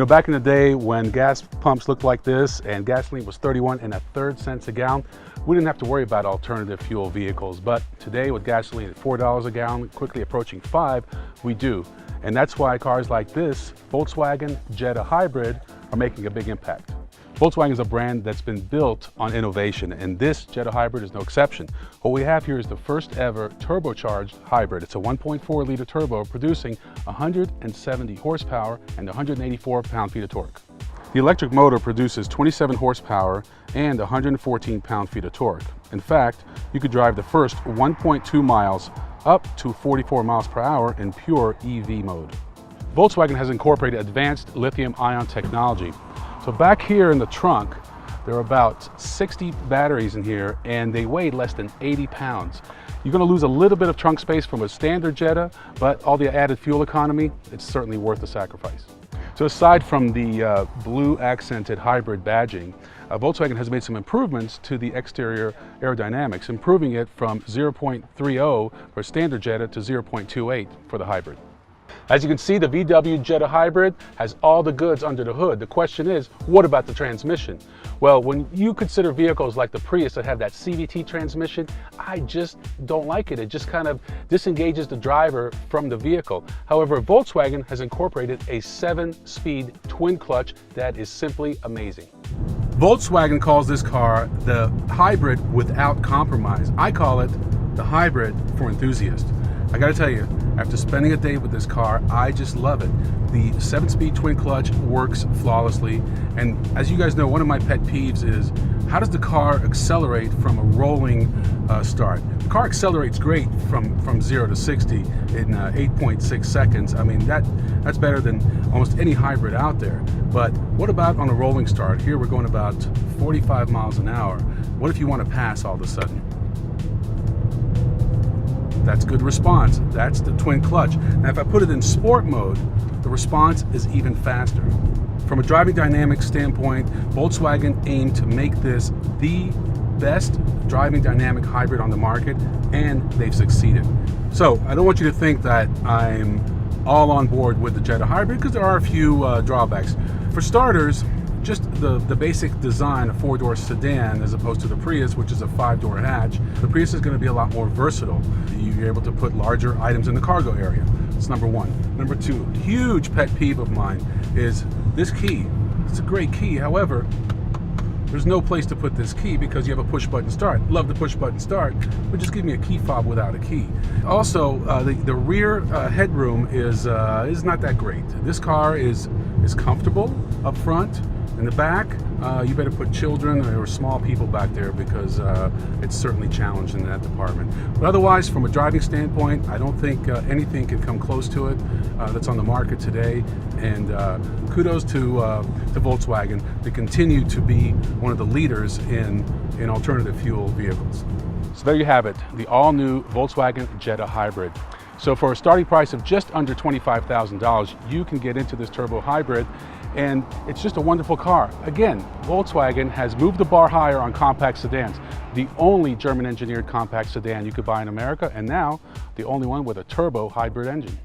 Back in the day when gas pumps looked like this and gasoline was 31 1/3 cents a gallon, we didn't have to worry about alternative fuel vehicles. But today with gasoline at $4 a gallon, quickly approaching $5, we do. And that's why cars like this, Volkswagen Jetta Hybrid, are making a big impact. Volkswagen is a brand that's been built on innovation, and this Jetta Hybrid is no exception. What we have here is the first ever turbocharged hybrid. It's a 1.4 liter turbo producing 170 horsepower and 184 pound-feet of torque. The electric motor produces 27 horsepower and 114 pound-feet of torque. In fact, you could drive the first 1.2 miles up to 44 miles per hour in pure EV mode. Volkswagen has incorporated advanced lithium-ion technology. So back here in the trunk, there are about 60 batteries in here, and they weigh less than 80 pounds. You're going to lose a little bit of trunk space from a standard Jetta, but all the added fuel economy, it's certainly worth the sacrifice. So aside from the blue accented hybrid badging, Volkswagen has made some improvements to the exterior aerodynamics, improving it from 0.30 for a standard Jetta to 0.28 for the hybrid. As you can see, the VW Jetta Hybrid has all the goods under the hood. The question is, what about the transmission? Well, when you consider vehicles like the Prius that have that CVT transmission, I just don't like it. It just kind of disengages the driver from the vehicle. However, Volkswagen has incorporated a 7-speed twin clutch that is simply amazing. Volkswagen calls this car the hybrid without compromise. I call it the hybrid for enthusiasts. I gotta tell you, after spending a day with this car, I just love it. The 7-speed twin clutch works flawlessly. And as you guys know, one of my pet peeves is, how does the car accelerate from a rolling start? The car accelerates great from 0 to 60 in 8.6 seconds. I mean, that's better than almost any hybrid out there. But what about on a rolling start? Here we're going about 45 miles an hour. What if you want to pass all of a sudden? That's good response. That's the twin clutch. Now, if I put it in sport mode, the response is even faster. From a driving dynamics standpoint, Volkswagen aimed to make this the best driving dynamic hybrid on the market, and they've succeeded. So I don't want you to think that I'm all on board with the Jetta Hybrid, because there are a few drawbacks. For starters, just the basic design, a 4-door sedan as opposed to the Prius, which is a 5-door hatch. The Prius is going to be a lot more versatile. You're able to put larger items in the cargo area. That's number one. Number two, huge pet peeve of mine is this key. It's a great key. However, there's no place to put this key because you have a push button start. Love the push button start, but just give me a key fob without a key. Also, the rear headroom is not that great. This car is comfortable up front. In the back, you better put children or small people back there, because it's certainly challenged in that department. But otherwise, from a driving standpoint, I don't think anything can come close to it that's on the market today. And kudos to Volkswagen to continue to be one of the leaders in alternative fuel vehicles. So there you have it, the all-new Volkswagen Jetta Hybrid. So for a starting price of just under $25,000, you can get into this turbo hybrid, and it's just a wonderful car. Again, Volkswagen has moved the bar higher on compact sedans. The only German-engineered compact sedan you could buy in America, and now the only one with a turbo hybrid engine.